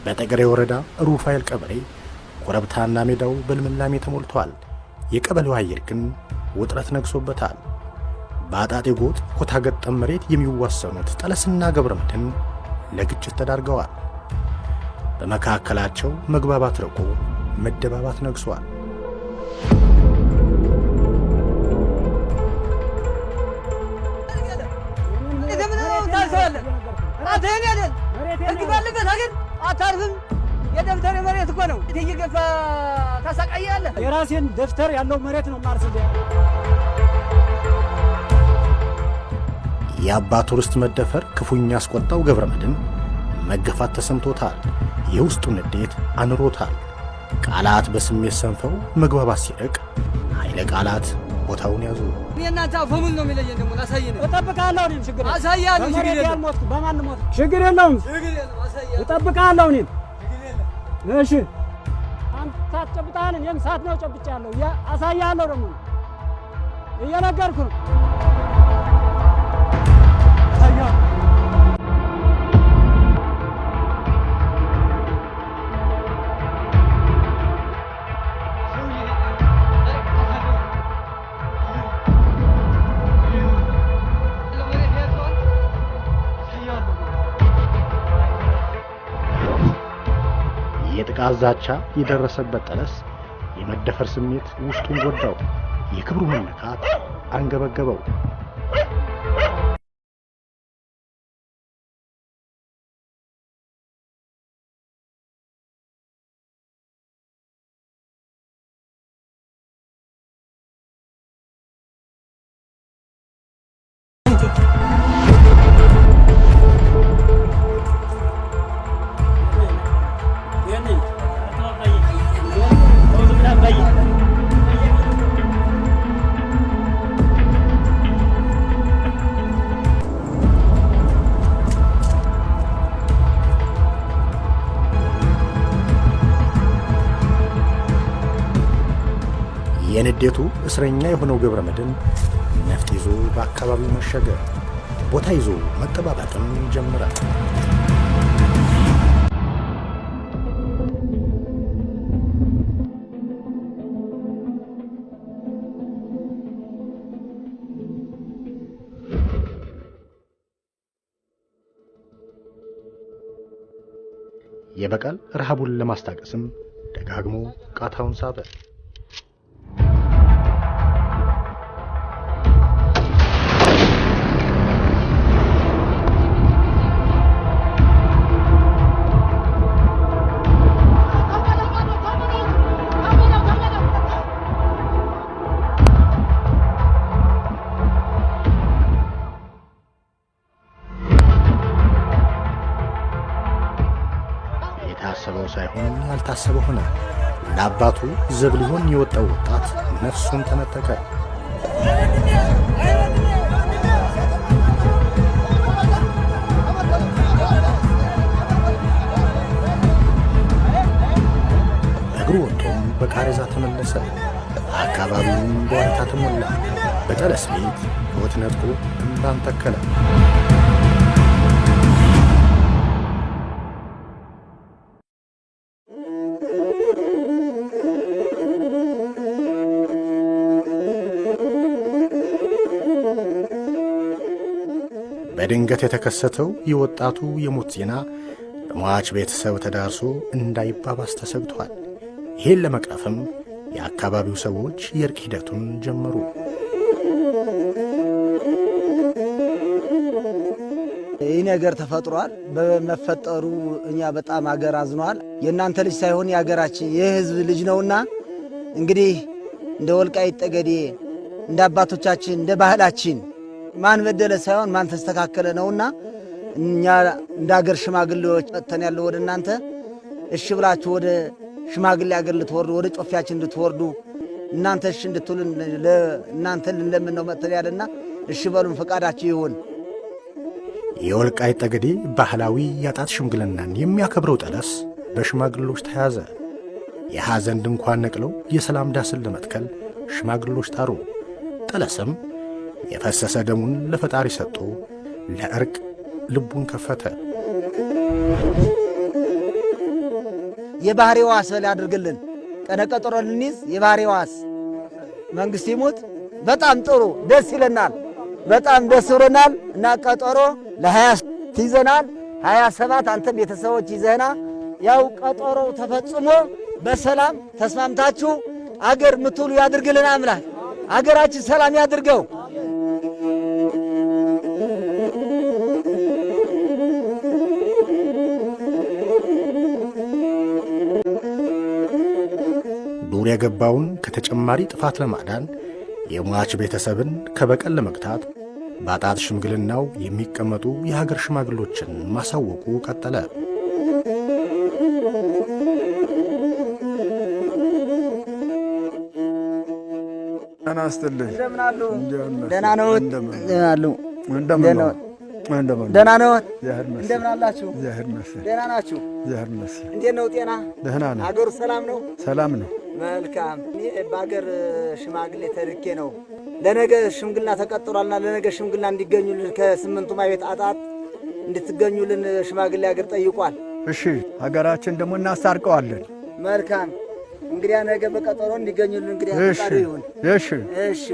በጠገሬ ወረዳ ሩፋኤል ቀበሌ ኮረብታና ሜዳው በልምላሜ ተሞልቷል። የቀበሌው አየር ግን ውጥረት ነግሶበታል። በአጣጤ ጎጥ ኮታ ገጠም መሬት የሚዋሰኑት ጠለስና ገብረመድህን ለግጭት ተዳርገዋል። በመካከላቸው መግባባት ርቆ መደባባት ነግሷል። አታርፍም የደብተር መሬት እኮ ነው እየገፋ ታሳቃያለህ። የራሴን ደብተር ያለው መሬት ነው ማርሰልያ። የአባቱ ርስት መደፈር ክፉኛ አስቆጣው ገብረመድህን መገፋት ተሰምቶታል። የውስጡን ንዴት አንሮታል። ቃላት በስሜት ሰንፈው መግባባት ሲርቅ ኃይለ ቃላት ቦታውን ያዙ። የእናንተ አፈሙን ነው የሚለየን። ደግሞ ላሳየን እጠብቃለሁ። እኔም ችግር አሳያለሁ። ችግር የለም። በማን ሞት ችግር የለውም። እጠብቃለሁ። እኔም እሺ፣ አንተ አትጨብጣን። እኔም ሳት ነው ጨብጫለሁ። አሳያለሁ። ደግሞ እየነገርኩ ነው። የጥቃት ዛቻ የደረሰበት ጠለስ የመደፈር ስሜት ውስጡን ጎዳው። የክብሩ መነካት አንገበገበው። የንዴቱ እስረኛ የሆነው ገብረመድህን ነፍጥ ይዞ በአካባቢው መሸገ። ቦታ ይዞ መጠባበቅም ጀመረ። የበቀል ረሃቡን ለማስታገስም ደጋግሞ ቃታውን ሳበ። የታሰበው ሳይሆን ያልታሰበው ሆነ። ለአባቱ ዘብ ሊሆን የወጣው ወጣት ነፍሱን ተነጠቀ። እግሩ ወጥቶም በቃሬዛ ተመለሰ። አካባቢውም በዋይታ ተሞላ። በጠለስ ቤት ሕይወት ነጥቆ እንባን ተከለ። በድንገት የተከሰተው የወጣቱ የሞት ዜና በሟች ቤተሰብ ተዳርሶ እንዳይባባስ ተሰግቷል። ይህን ለመቅረፍም የአካባቢው ሰዎች የእርቅ ሂደቱን ጀመሩ። ይህ ነገር ተፈጥሯል። በመፈጠሩ እኛ በጣም አገር አዝኗል። የእናንተ ልጅ ሳይሆን የአገራችን የሕዝብ ልጅ ነውና እንግዲህ እንደ ወልቃይት ጠገዴ እንደ አባቶቻችን እንደ ባህላችን ማን በደለ ሳይሆን ማን ተስተካከለ ነውና እኛ እንደ አገር ሽማግሌዎች መጥተን ያለው ወደ እናንተ እሺ ብላችሁ ወደ ሽማግሌ አገር ልትወርዱ ወደ ጮፊያችን እንድትወርዱ እናንተ እሺ እንድትሉን ለእናንተ ልንለምን ነው መጥተን ያለና እሺ በሉን፣ ፈቃዳችሁ ይሁን። የወልቃይት ጠገዴ ባህላዊ ያጣት ሽምግልናን የሚያከብረው ጠለስ በሽማግሎች ተያዘ። የሐዘን ድንኳን ነቅለው የሰላም ዳስን ለመትከል ሽማግሎች ጣሩ። ጠለስም የፈሰሰ ደሙን ለፈጣሪ ሰጥቶ ለእርቅ ልቡን ከፈተ። የባህሪ ዋስ በል ያድርግልን። ቀነቀጠሮ ልንይዝ የባህሪ ዋስ መንግስት ይሙት። በጣም ጥሩ ደስ ይለናል። በጣም ደስ ብሎናል እና ቀጠሮ ለ20 ይዘናል። 27 አንተም ቤተሰቦች ይዘና ያው ቀጠሮው ተፈጽሞ በሰላም ተስማምታችሁ አገር ምትውሉ ያድርግልን አምላክ። አገራችን ሰላም ያድርገው። ዱር የገባውን ከተጨማሪ ጥፋት ለማዳን የሟች ቤተሰብን ከበቀል ለመግታት በአጣት ሽምግልናው የሚቀመጡ የሀገር ሽማግሎችን ማሳወቁ ቀጠለ። ጤና ይስጥልኝ። እንደምን አሉ? ደህና ነው? እንደምን አሉ? እንደምን ነው? ደህና ነው? እንደምን አላችሁ? ደህና ናችሁ? እንዴት ነው ጤና? ደህና ነው። አገሩ ሰላም ነው? ሰላም ነው። መልካም። እኔ በአገር ሽማግሌ ተልኬ ነው። ለነገ ሽምግልና ተቀጥሯልና ለነገ ሽምግልና እንዲገኙልን ከስምንቱ ማይቤት አጣት እንድትገኙልን ሽማግሌ አገር ጠይቋል። እሺ፣ ሀገራችን ደግሞ እናስታርቀዋለን። መልካም። እንግዲያ ነገ በቀጠሮ እንዲገኙልን እንግዲያ ፈቃዱ ይሁን። እሺ፣ እሺ።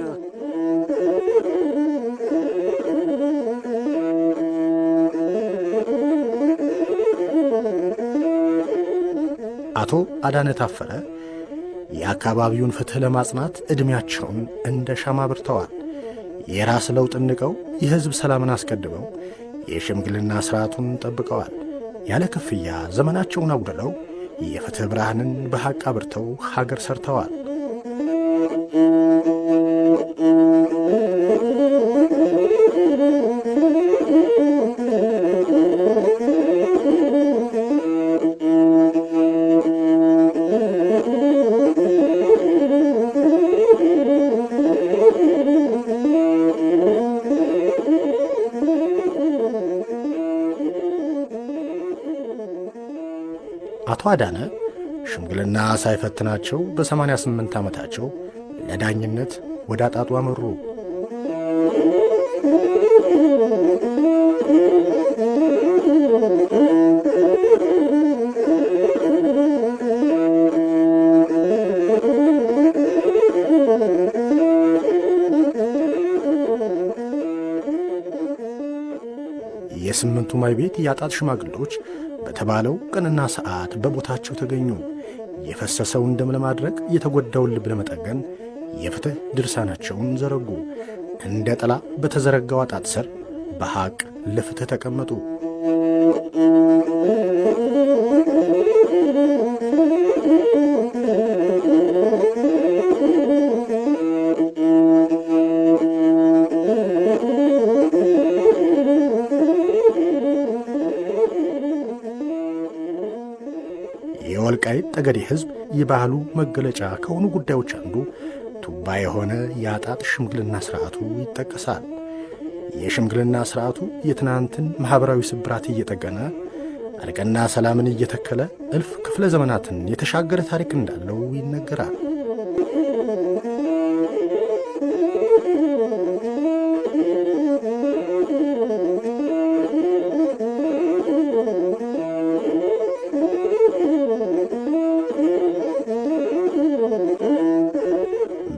አቶ አዳነ ታፈረ የአካባቢውን ፍትሕ ለማጽናት ዕድሜያቸውን እንደ ሻማ አብርተዋል። የራስ ለውጥ ንቀው የሕዝብ ሰላምን አስቀድመው የሽምግልና ሥርዓቱን ጠብቀዋል። ያለ ክፍያ ዘመናቸውን አጉድለው የፍትሕ ብርሃንን በሐቅ አብርተው ሀገር ሰርተዋል። አቶ አዳነ ሽምግልና ሳይፈትናቸው በ88 ዓመታቸው ለዳኝነት ወደ አጣጡ አመሩ። የስምንቱ ማይቤት የአጣት ሽማግሎች በተባለው ቀንና ሰዓት በቦታቸው ተገኙ። የፈሰሰውን ደም ለማድረቅ የተጎዳውን ልብ ለመጠገን የፍትሕ ድርሳናቸውን ዘረጉ። እንደ ጥላ በተዘረጋው አጣት ስር በሐቅ ለፍትሕ ተቀመጡ። የወልቃይት ጠገዴ ሕዝብ የባህሉ መገለጫ ከሆኑ ጉዳዮች አንዱ ቱባ የሆነ የአጣጥ ሽምግልና ሥርዓቱ ይጠቀሳል። የሽምግልና ሥርዓቱ የትናንትን ማኅበራዊ ስብራት እየጠገነ እርቅና ሰላምን እየተከለ እልፍ ክፍለ ዘመናትን የተሻገረ ታሪክ እንዳለው ይነገራል።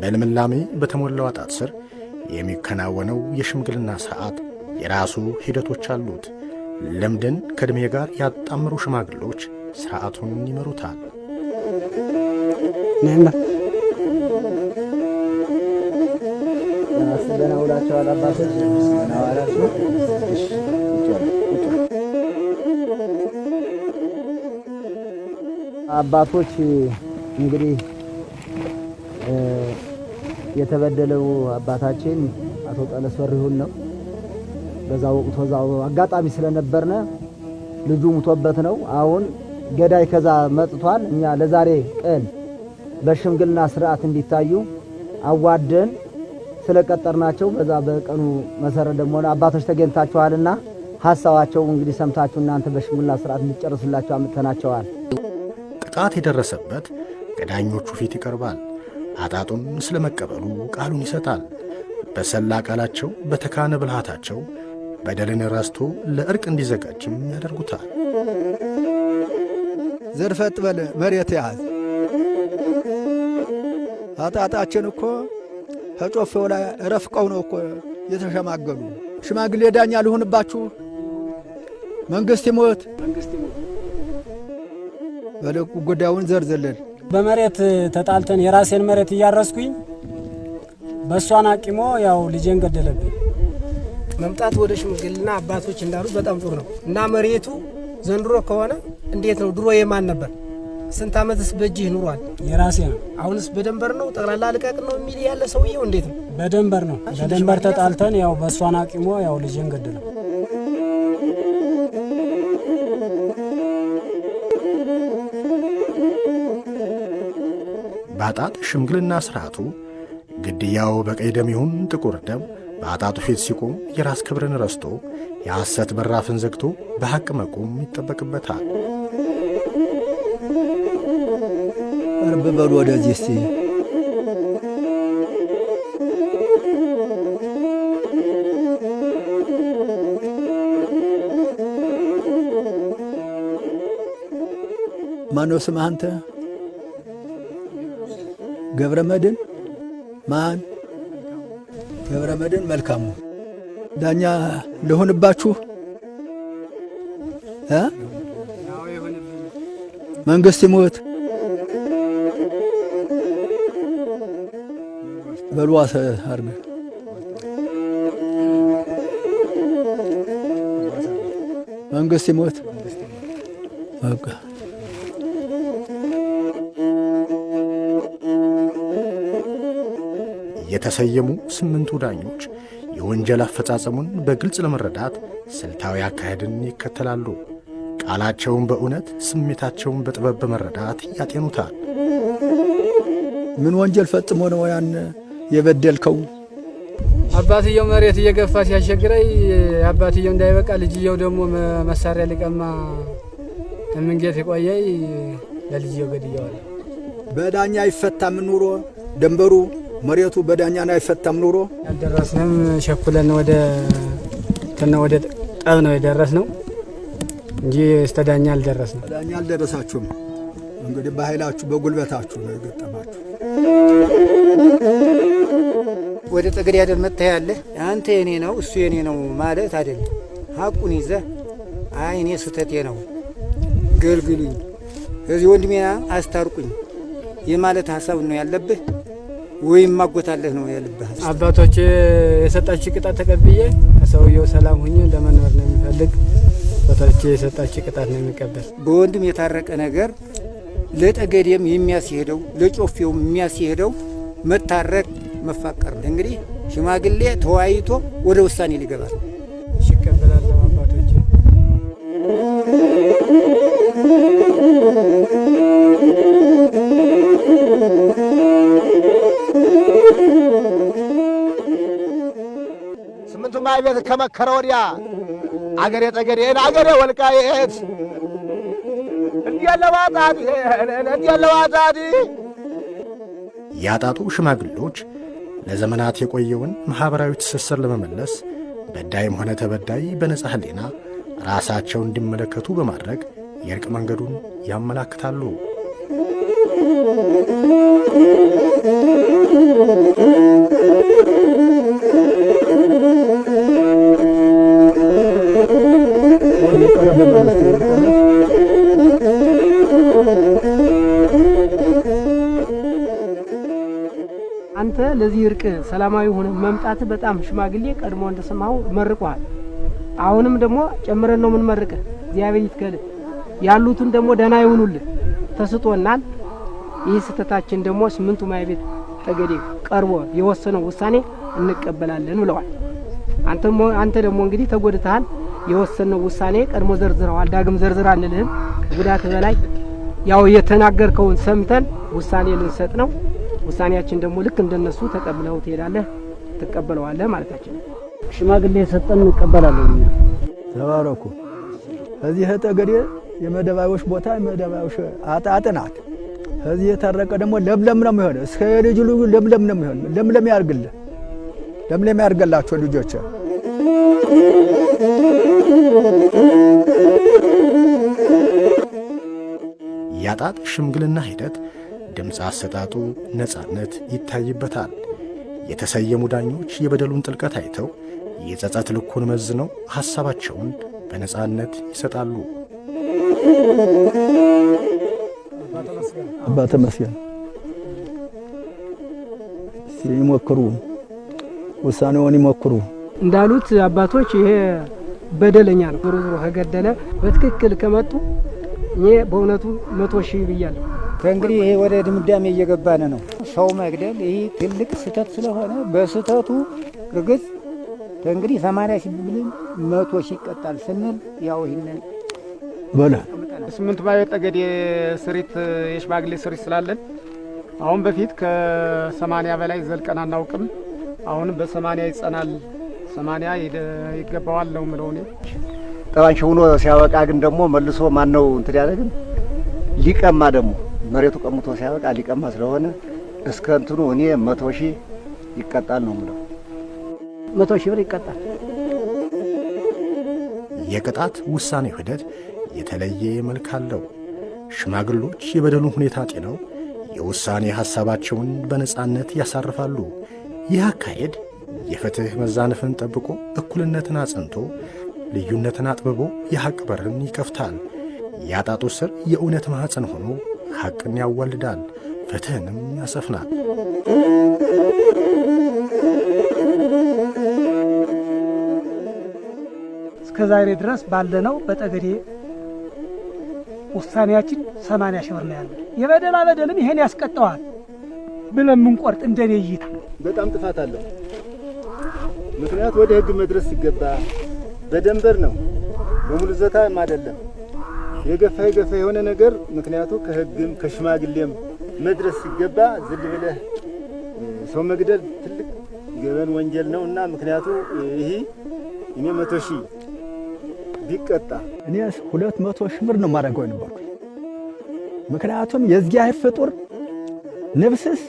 በልምላሜ በተሞላው አጣት ስር የሚከናወነው የሽምግልና ሥርዓት የራሱ ሂደቶች አሉት። ልምድን ከዕድሜ ጋር ያጣምሩ ሽማግሎች ሥርዓቱን ይመሩታል። ደህና ውላችኋል አባቶች? አባቶች እንግዲህ የተበደለው አባታችን አቶ ጠለስ ወሪሁን ነው። በዛ ወቅቱ ዛው አጋጣሚ ስለነበርነ ልጁ ሙቶበት ነው። አሁን ገዳይ ከዛ መጥቷል። እኛ ለዛሬ ቀን በሽምግልና ሥርዓት እንዲታዩ አዋደን ስለቀጠርናቸው በዛ በቀኑ መሰረት ደግሞ አባቶች ተገኝታችኋልና ሐሳባቸው እንግዲህ ሰምታችሁ እናንተ በሽሙላ ስርዓት እንጨርስላችሁ አምጥተናቸዋል። ጥቃት የደረሰበት ከዳኞቹ ፊት ይቀርባል። አጣጡን ስለመቀበሉ ቃሉን ይሰጣል። በሰላ ቃላቸው በተካነ ብልሃታቸው በደልን ረስቶ ለእርቅ እንዲዘጋጅም ያደርጉታል። ዘርፈጥ በለ መሬት ያዝ። አጣጣችን እኮ ከጮፌው ላይ ረፍቀው ነው እኮ የተሸማገሉ። ሽማግሌ ዳኛ ልሆንባችሁ፣ መንግስት ይሞት በለቁ ጉዳዩን ዘርዘለን። በመሬት ተጣልተን የራሴን መሬት እያረስኩኝ በእሷን አቂሞ ያው ልጄን ገደለብኝ። መምጣት ወደ ሽምግልና አባቶች እንዳሉት በጣም ጥሩ ነው እና መሬቱ ዘንድሮ ከሆነ እንዴት ነው? ድሮ የማን ነበር? ስንት ዓመትስ በእጅህ ኑሯል? የራሴ ነው። አሁንስ በደንበር ነው ጠቅላላ ልቀቅ ነው የሚል ያለ ሰውየው እንዴት ነው? በደንበር ነው። በደንበር ተጣልተን ያው በእሷን አቂሞ ያው ልጄን ገደለው። በአጣጥ ሽምግልና ስርዓቱ ግድያው በቀይ ደም ይሁን ጥቁር ደም በአጣጡ ፊት ሲቆም የራስ ክብርን ረስቶ የሐሰት በራፍን ዘግቶ በሐቅ መቆም ይጠበቅበታል። እርብ በሉ ወደዚህ እስቲ። ማነው ስምህ አንተ? ገብረ መድን ማን? ገብረ መድን መልካሙ። ዳኛ ልሆንባችሁ መንግስት ይሞት በሉ አርግ። መንግስት ይሞት በቃ። የተሰየሙ 8ቱ ዳኞች የወንጀል አፈጻጸሙን በግልጽ ለመረዳት ስልታዊ አካሄድን ይከተላሉ። ቃላቸውን በእውነት ስሜታቸውን በጥበብ በመረዳት ያጤኑታል። ምን ወንጀል ፈጽሞ ነው ያን የበደልከው? አባትየው መሬት እየገፋ ሲያሸግረኝ አባትየው እንዳይበቃ ልጅየው ደግሞ መሳሪያ ሊቀማ እምንጌት የቆየኝ ለልጅየው ገድየዋለሁ። በዳኛ አይፈታም ኑሮ ደንበሩ መሬቱ በዳኛ አይፈታም ኑሮ። ያልደረስንም ሸኩለን ወደ ጠብ ነው የደረስነው እንጂ እስተዳኛ አልደረስንም። ዳኛ አልደረሳችሁም። እንግዲህ በኃይላችሁ በጉልበታችሁ ነው የገጠማችሁ። ወደ ጠገዴ አይደል መጥተህ ያለህ አንተ የኔ ነው እሱ የኔ ነው ማለት አይደለም። ሐቁን ይዘህ አይ እኔ ስህተቴ ነው ገልግሉኝ፣ እዚህ ወንድሜና አስታርቁኝ የማለት ሐሳብ ነው ያለብህ ወይም ማጎታለህ ነው ያለብህ። አባቶች የሰጣችሁ ቅጣት ተቀብዬ ከሰውየው ሰላም ሁኜ ለመኖር ነው የሚፈልግ። አባቶች የሰጣችሁ ቅጣት ነው የሚቀበል። በወንድም የታረቀ ነገር ለጠገዴም የሚያስሄደው ለጮፌውም የሚያስሄደው መታረቅ መፋቀር ነው። እንግዲህ ሽማግሌ ተወያይቶ ወደ ውሳኔ ሊገባል። ይቀበላል አባቶች። ስምንቱ ማይቤት ከመከረ ወዲያ አገሬ ጠገዴን አገሬ ወልቃይት እንዲያለዋጣዲ ያጣጡ ሽማግሌዎች ለዘመናት የቆየውን ማኅበራዊ ትስስር ለመመለስ በዳይም ሆነ ተበዳይ በነጻ ሕሊና ራሳቸውን እንዲመለከቱ በማድረግ የእርቅ መንገዱን ያመላክታሉ። አንተ ለዚህ እርቅ ሰላማዊ ሆነ መምጣት በጣም ሽማግሌ ቀድሞ እንደሰማው መርቋል። አሁንም ደግሞ ጨምረን ነው ምን መርቀ እግዚአብሔር ይትከል ያሉትን ደግሞ ደህና ይሁኑልህ ተስጦናል። ይህ ስተታችን ደግሞ 8ቱ ማይቤት ጠገዴ ቀርቦ የወሰነው ውሳኔ እንቀበላለን ብለዋል። አንተ ደግሞ እንግዲህ ተጎድተሃል። የወሰነው ውሳኔ ቀድሞ ዘርዝረዋል። ዳግም ዘርዝራ አንልህም። ጉዳት በላይ ያው የተናገርከውን ሰምተን ውሳኔ ልንሰጥ ነው። ውሳኔያችን ደግሞ ልክ እንደነሱ ተቀብለው ትሄዳለህ፣ ትቀበለዋለህ ማለታችን። ሽማግሌ የሰጠን እንቀበላለን። ተባረኩ። እዚህ ጠገዴ የመደባዮች ቦታ የመደባዮች አጣጥናት እዚህ የታረቀ ደግሞ ለምለም ነው የሚሆነው። እስከ ልጅ ልጁ ለምለም ነው የሚሆነው። ለምለም ያርግልህ፣ ለምለም ያርገላችሁ ልጆች። ያጣጥ ሽምግልና ሂደት ድምፅ አሰጣጡ ነፃነት ይታይበታል። የተሰየሙ ዳኞች የበደሉን ጥልቀት አይተው የጸጸት ልኩን መዝነው ሐሳባቸውን በነፃነት ይሰጣሉ። አባ ተመስገን ሲሞክሩ ውሳኔውን ይሞክሩ እንዳሉት አባቶች ይሄ በደለኛ ነው። ዞሮ ዞሮ ከገደለ በትክክል ከመጡ እኔ በእውነቱ 100,000 ብያለሁ። ከእንግዲህ ይሄ ወደ ድምዳሜ እየገባን ነው። ሰው መግደል ይሄ ትልቅ ስህተት ስለሆነ በስህተቱ እርግጥ ከእንግዲህ 80,000 ብለን 100,000 ይቀጣል ስንል ያው ይሄንን በላ 8 ማዮ ጠገዴ ስሪት የሽማግሌ ስሪት ስላለን አሁን በፊት ከ80 በላይ ዘልቀን አናውቅም። አሁንም በ80 ይጸናል። 80 ይገባዋል ነው ምለው እኔ። ጠባንሽ ሆኖ ሲያበቃ ግን ደግሞ መልሶ ማን ነው እንትን ያለ ግን ሊቀማ ደግሞ መሬቱ ቀምቶ ሲያበቃ ሊቀማ ስለሆነ እስከ እንትኑ እኔ 100,000 ይቀጣል ነው ምለው። 100,000 ብር ይቀጣል። የቅጣት ውሳኔ ሂደት የተለየ መልክ አለው። ሽማግሎች የበደሉን ሁኔታ ጤነው የውሳኔ ሐሳባቸውን በነፃነት ያሳርፋሉ። ይህ አካሄድ የፍትሕ መዛነፍን ጠብቆ እኩልነትን አጽንቶ ልዩነትን አጥብቦ የሐቅ በርን ይከፍታል። ያጣጡ ስር የእውነት ማኅፀን ሆኖ ሐቅን ያዋልዳል፣ ፍትሕንም ያሰፍናል። እስከ ዛሬ ድረስ ባለነው በጠገዴ ውሳኔያችን 80,000 ብር ነው ያለ። የበደላ በደልም ይሄን ያስቀጠዋል ብለን ምንቆርጥ እንደኔ እይታ በጣም ጥፋት አለው። ምክንያት ወደ ሕግ መድረስ ሲገባ በደንበር ነው፣ በሙሉ ዘታም አይደለም። የገፋ የሆነ ነገር ምክንያቱ ከሕግም ከሽማግሌም መድረስ ሲገባ ዝል ብለህ ሰው መግደል ትልቅ ገበን ወንጀል ነው እና ምክንያቱ ይሄ እኔ 100,000 ቢቀጣ እኔ 200,000 ብር ነው ማድረገው ነበር። ምክንያቱም የዚያ ፍጡር ነፍስስ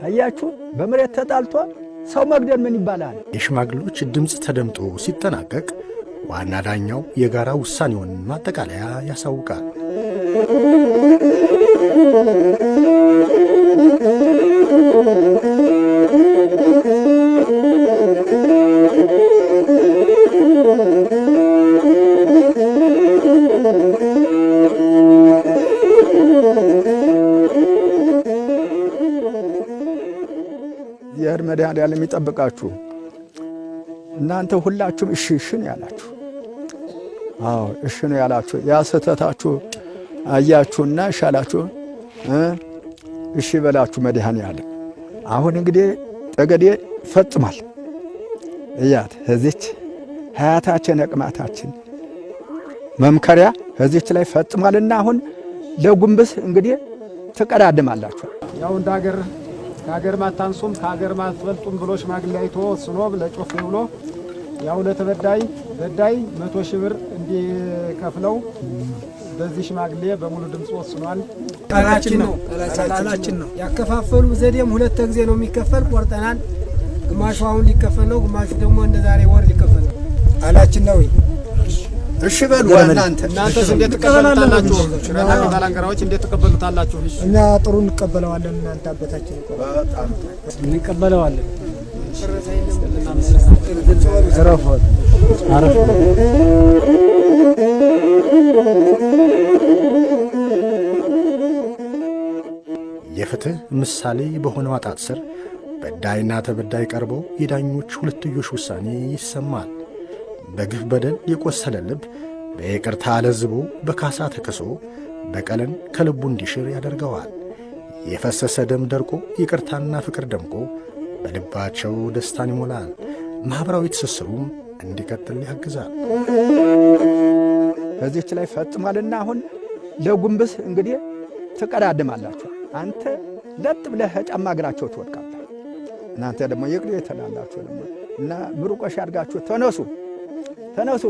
አያችሁ በመሬት ተጣልቶ ሰው መግደል ምን ይባላል? የሽማግሎች ድምፅ ተደምጦ ሲጠናቀቅ ዋና ዳኛው የጋራ ውሳኔውን ማጠቃለያ ያሳውቃል። የእር መድኃኔዓለም የሚጠብቃችሁ እናንተ ሁላችሁም እሺ ነው ያላችሁ። አዎ እሺ ነው ያላችሁ። ያ ስህተታችሁ አያችሁና ሻላችሁ እሺ በላችሁ መድኃኔዓለም። አሁን እንግዲህ ጠገዴ ፈጽሟል። እያት እዚች ሀያታችን አቅማታችን መምከሪያ እዚች ላይ ፈጽሟልና አሁን ለጉንብስ እንግዲህ ትቀዳድማላችሁ። ያው እንደ ሀገር ከሀገር ማታንሱም ከሀገር ማትበልጡም ብሎ ሽማግሌ አይቶ ወስኖ ለጮፍ ብሎ ያው ለተበዳይ በዳይ 100,000 ብር እንዲከፍለው በዚህ ሽማግሌ በሙሉ ድምፅ ወስኗል። ቃላችን ነው። ያከፋፈሉ ዘዴም 2 ጊዜ ነው የሚከፈል። ቆርጠናል። ግማሹ አሁን ሊከፈል ነው፣ ግማሹ ደግሞ እንደ ዛሬ ወር ሊከፈል ነው። ቃላችን ነው። እሺ በሉ። እናንተስ እንዴት ተቀበሉታላችሁ? ባላንጋራዎች እንዴት ተቀበሉታላችሁ? እኛ ጥሩ እንቀበለዋለን። እናንተ አባታችን በጣም እንቀበለዋለን። የፍትሕ ምሳሌ በሆነው አጣጥ ስር በዳይና ተበዳይ ቀርበው የዳኞች ሁለትዮሽ ውሳኔ ይሰማል። በግፍ በደል የቆሰለ ልብ በይቅርታ ለዝቦ በካሳ ተክሶ በቀልን ከልቡ እንዲሽር ያደርገዋል። የፈሰሰ ደም ደርቆ ይቅርታና ፍቅር ደምቆ በልባቸው ደስታን ይሞላል። ማኅበራዊ ትስስሩም እንዲቀጥል ያግዛል። በዚህች ላይ ፈጽሟልና አሁን ለጉንብስ እንግዲህ ትቀዳድማላችሁ። አንተ ለጥ ብለህ ጫማ እግራቸው ትወድቃለህ። እናንተ ደግሞ ይቅር የተላላችሁ ደግሞ እና ምሩቆሽ አድርጋችሁ ተነሱ። ተነሱ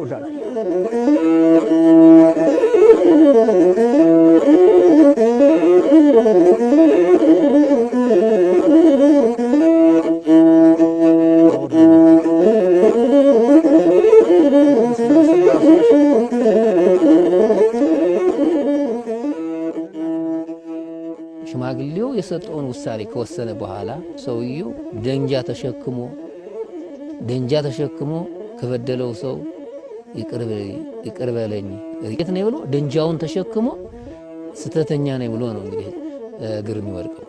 ሽማግሌው የሰጠውን ውሳኔ ከወሰነ በኋላ ሰውየው ደንጃ ተሸክሞ ከበደለው ሰው ይቅር በለኝ የት ነው ብሎ ደንጃውን ተሸክሞ ስተተኛ ነው ብሎ ነው እንግዲህ እግር የሚወድቀው።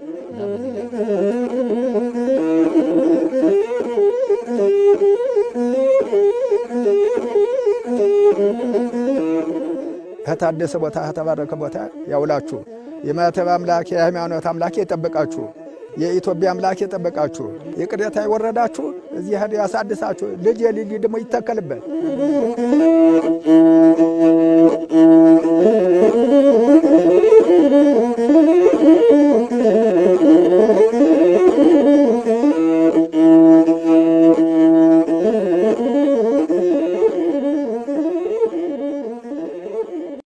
ከታደሰ ቦታ ከተባረከ ቦታ ያውላችሁ። የማተብ አምላክ የሃይማኖት አምላክ የጠበቃችሁ፣ የኢትዮጵያ አምላክ የጠበቃችሁ፣ የቅሬታ የወረዳችሁ እዚህ ሄዶ ያሳድሳችሁ። ልጅ የልጅ ደግሞ ይተከልበት።